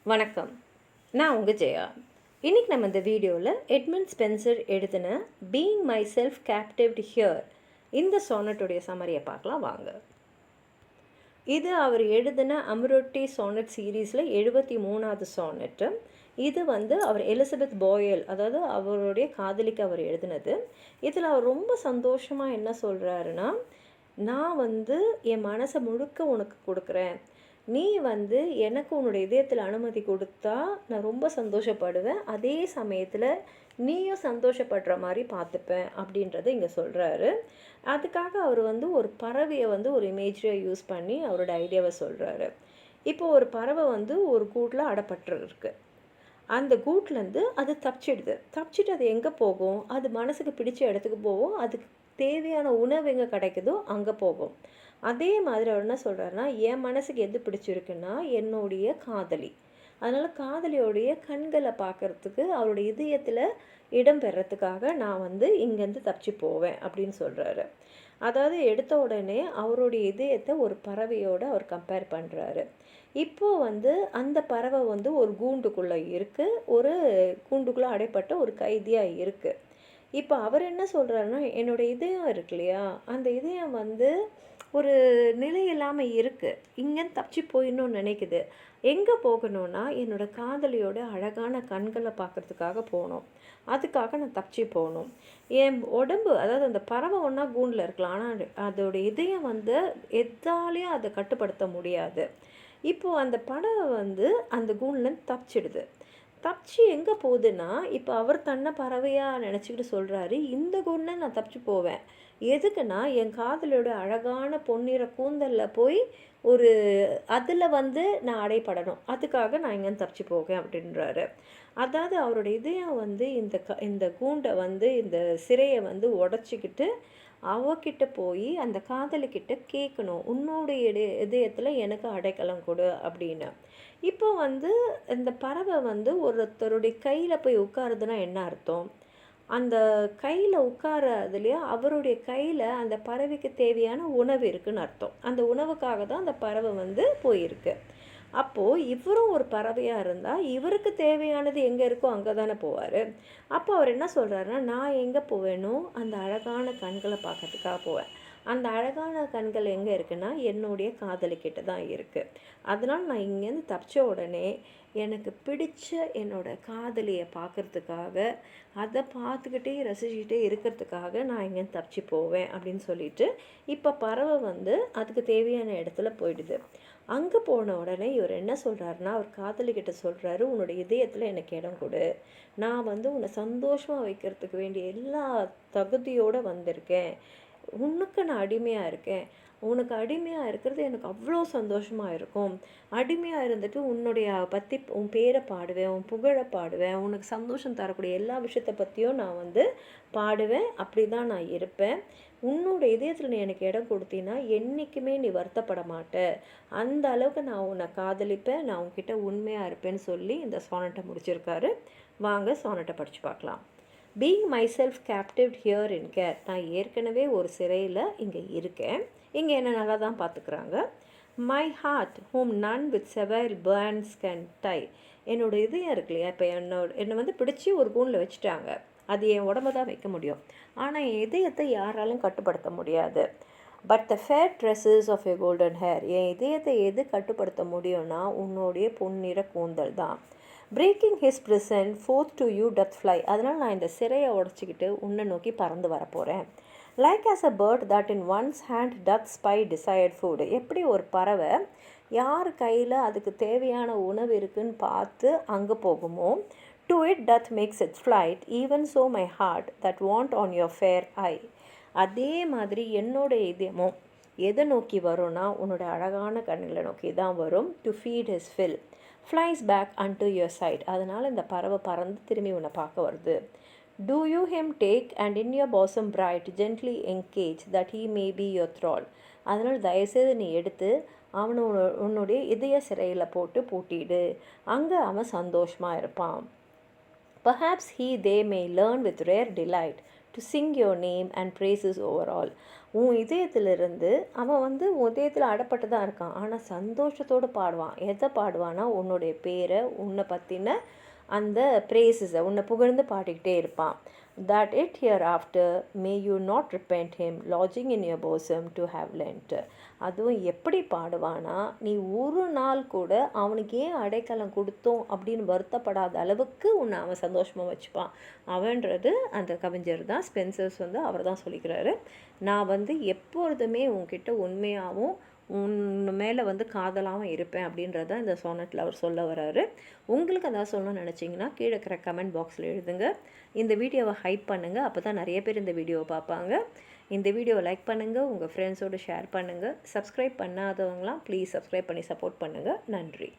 வணக்கம். நான் உங்கள் ஜெயா. இன்றைக்கி நம்ம இந்த வீடியோவில் எட்மண்ட் ஸ்பென்சர் எழுதின being my self captived here இந்த சானட்டுடைய சம்மரியை பார்க்கலாம் வாங்க. இது அவர் எழுதின அமரோட்டி சானட் சீரீஸில் 73வது சானட்டு. இது அவர் எலிசபெத் பாயல், அதாவது அவருடைய காதலிக்கு அவர் எழுதினது. இதில் அவர் ரொம்ப சந்தோஷமாக என்ன சொல்கிறாருன்னா, நான் என் மனசை முழுக்க உனக்கு கொடுக்குறேன், நீ எனக்கு உன்னுடைய இதயத்தில் அனுமதி கொடுத்தா நான் ரொம்ப சந்தோஷப்படுவேன், அதே சமயத்தில் நீயும் சந்தோஷப்படுற மாதிரி பார்த்துப்பேன் அப்படின்றத இங்கே சொல்கிறாரு. அதுக்காக அவர் ஒரு பறவையை ஒரு இமேஜியாக யூஸ் பண்ணி அவரோட ஐடியாவை சொல்கிறாரு. இப்போது ஒரு பறவை ஒரு கூட்டில் அடப்பட்டுருக்கு. அந்த கூட்லேருந்து அது தப்பிச்சிட்டு அது எங்கே போகும்? அது மனசுக்கு பிடிச்ச இடத்துக்கு போகும். அதுக்கு தேவையான உணவு எங்கே கிடைக்குதோ அங்கே போகும். அதே மாதிரி அவர் என்ன சொல்கிறாருன்னா, என் மனசுக்கு எது பிடிச்சிருக்குன்னா என்னுடைய காதலி. அதனால் காதலியோடைய கண்களை பார்க்குறதுக்கு அவருடைய இதயத்தில் இடம் பெறத்துக்காக நான் இங்கேருந்து தப்பிச்சு போவேன் அப்படின்னு சொல்கிறாரு. அதாவது எடுத்த உடனே அவருடைய இதயத்தை ஒரு பறவையோடு அவர் கம்பேர் பண்ணுறாரு. இப்போது அந்த பறவை ஒரு கூண்டுக்குள்ளே இருக்குது, ஒரு கூண்டுக்குள்ளே அடைப்பட்ட ஒரு கைதியாக இருக்குது. இப்போ அவர் என்ன சொல்கிறாருன்னா, என்னோடய இதயம் இருக்கு இல்லையா, அந்த இதயம் ஒரு நிலை இல்லாமல் இருக்குது, இங்கேருந்து தப்பிச்சு போயிடணும்னு நினைக்குது. எங்கே போகணும்னா என்னோடய காதலியோட அழகான கண்களை பார்க்குறதுக்காக போகணும், அதுக்காக நான் தப்பிச்சு போகணும். என் உடம்பு, அதாவது அந்த பறவை ஒன்றா கூண்டில் இருக்கலாம், ஆனால் அதோடைய இதயம் எதாலையும் அதை கட்டுப்படுத்த முடியாது. இப்போது அந்த பறவை அந்த கூண்டுலேருந்து தப்பிச்சிடுது. தப்பிச்சு எங்கே போகுதுன்னா, இப்போ அவர் தன்னை பறவையாக நினச்சிக்கிட்டு சொல்கிறாரு, இந்த கூண்டில் நான் தப்பிச்சு போவேன். எதுக்குன்னா என் காதலோட அழகான பொன்னிற கூந்தலில் போய் ஒரு அதில் நான் அடைப்படணும், அதுக்காக நான் இங்கேருந்து தப்பிச்சு போகேன் அப்படின்றாரு. அதாவது அவரோட இதயம் இந்த கூண்டை இந்த சிறையை உடச்சிக்கிட்டு அவகிட்ட போய் அந்த காதலிக்கிட்ட கேட்கணும், உன்னுடைய இதயத்தில் எனக்கு அடைக்கலம் கொடு அப்படின்னு. இப்போ இந்த பறவை ஒருத்தருடைய கையில் போய் உட்காருதுன்னா என்ன அர்த்தம்? அந்த கையில் உட்காரதுலையே அவருடைய கையில் அந்த பறவைக்கு தேவையான உணவு இருக்குதுன்னு அர்த்தம். அந்த உணவுக்காக தான் அந்த பறவை போயிருக்கு. அப்போது இவரும் ஒரு பறவையாக இருந்தால் இவருக்கு தேவையானது எங்கே இருக்கோ அங்கே தானே போவார். அப்போ அவர் என்ன சொல்கிறாருன்னா, நான் எங்கே போவேனோ அந்த அழகான கண்களை பார்க்கறதுக்காக போவேன். அந்த அழகான கண்கள் எங்கே இருக்குன்னா என்னுடைய காதலிக்கிட்ட தான் இருக்குது. அதனால் நான் இங்கேருந்து தப்பிச்ச உடனே எனக்கு பிடிச்ச என்னோடய காதலியை பார்க்குறதுக்காக, அதை பார்த்துக்கிட்டே ரசிச்சுக்கிட்டே இருக்கிறதுக்காக நான் இங்கேருந்து தப்பிச்சு போவேன் அப்படின்னு சொல்லிட்டு இப்போ பறவை அதுக்கு தேவையான இடத்துல போயிடுது. அங்கே போன உடனே இவர் என்ன சொல்கிறாருன்னா, அவர் காதலிக்கிட்ட சொல்கிறாரு, உன்னோட இதயத்தில் எனக்கு இடம் கொடு, நான் உன்னை சந்தோஷமாக வைக்கிறதுக்கு வேண்டிய எல்லா தகுதியோடு வந்திருக்கேன், உனக்கு நான் அடிமையாக இருக்கேன், உனக்கு அடிமையாக இருக்கிறது எனக்கு அவ்வளோ சந்தோஷமாக இருக்கும், அடிமையாக இருந்துட்டு உன்னுடைய பற்றி உன் பேரை பாடுவேன், உன் புகழை பாடுவேன், உனக்கு சந்தோஷம் தரக்கூடிய எல்லா விஷயத்தை பற்றியும் நான் பாடுவேன், அப்படி தான் நான் இருப்பேன், உன்னோட இதயத்தில் நீ எனக்கு இடம் கொடுத்தீன்னா என்றைக்குமே நீ வருத்தப்பட மாட்ட, அந்த அளவுக்கு நான் உன்னை காதலிப்பேன், நான் உன்கிட்ட உண்மையாக இருப்பேன்னு சொல்லி இந்த சானட்டை முடிச்சிருக்காரு. வாங்க சானட்டை படித்து பார்க்கலாம். Being my self captived here in care, நான் ஏற்கனவே ஒரு சிறையில் இங்கே இருக்கேன், இங்கே என்னை நல்லா தான் பார்த்துக்குறாங்க. My heart whom none with servile bonds can tie, என்னோடய இதயம் இருக்கு இல்லையா, இப்போ என்னை பிடிச்சி ஒரு கூண்டில் வச்சுட்டாங்க, அது என் உடம்பை தான் வைக்க முடியும், ஆனால் என் இதயத்தை யாராலும் கட்டுப்படுத்த முடியாது. But the fair tresses of a golden hair, என் இதயத்தை எது கட்டுப்படுத்த முடியும்னா உன்னுடைய பொன்னிற கூந்தல் தான். Breaking his prison forth to you doth fly, அதனால் நான் இந்த சிறையை உடச்சிக்கிட்டு உன்னை நோக்கி பறந்து வரப்போகிறேன். Like as a bird that in one's hand doth spy desired food, எப்படி ஒரு பறவை யார் கையில் அதுக்கு தேவையான உணவு இருக்குன்னு பார்த்து அங்கே போகுமோ, to it doth makes its flight, even so my heart that want on your fair eye, அதே மாதிரி என்னோட இதயமும் எதை நோக்கி வரும்னா உன்னோட அழகான கண்களை நோக்கி தான் வரும். to feed his fill flies back unto your side, அதனால் இந்த பறவை பறந்து திரும்பி உன்னை பார்க்க வருது. do you him take and in your bosom bright gently engage that he may be your thrall, அதனால் தயவுசெய்து நீ எடுத்து அவனை உன்னுடைய இதய சிறையில் போட்டு பூட்டிடு, அங்கே அவன் சந்தோஷமாக இருப்பான். Perhaps they may learn with rare delight to sing your name and praises over all, உன் இதயத்திலிருந்து அவன் வந்து உன் இதயத்தில் அடப்பட்டு தான் இருக்கான், ஆனால் சந்தோஷத்தோடு பாடுவான். எதை பாடுவான்னா உன்னுடைய பேரை, உன்னை பற்றின அந்த ப்ரேசஸை, உன்னை புகழ்ந்து பாடிக்கிட்டே இருப்பான். that it hereafter may you not repent him lodging in your bosom to have lent. அதுவும் எப்படி பாடுவானா, நீ ஒரு நாள் கூட அவனுக்கு ஏன் அடைக்கலம் கொடுத்தோம் அப்படின்னு வருத்தப்படாத அளவுக்கு உன்னை அவன் சந்தோஷமாக வச்சுப்பான். அவன்றது அந்த கவிஞர் தான், ஸ்பென்சர்ஸ் வந்து அவர் தான் சொல்லிக்கிறாரு. நான் வந்து எப்பொழுதுமே உன்கிட்ட உண்மையாகவும் உன் மேலே வந்து காதலாகவும் இருப்பேன் அப்படின்றத இந்த சோனட்டில் அவர் சொல்ல வர்றாரு. உங்களுக்கு அதாவது சொல்லணும்னு நினச்சிங்கன்னா கீழே இருக்கிற கமெண்ட் பாக்ஸில் எழுதுங்க. இந்த வீடியோவை ஹைப் பண்ணுங்கள், அப்போ தான் நிறைய பேர் இந்த வீடியோவை பார்ப்பாங்க. இந்த வீடியோவை லைக் பண்ணுங்கள், உங்கள் ஃப்ரெண்ட்ஸோடு ஷேர் பண்ணுங்கள். சப்ஸ்கிரைப் பண்ணாதவங்களாம் ப்ளீஸ் சப்ஸ்கிரைப் பண்ணி சப்போர்ட் பண்ணுங்கள். நன்றி.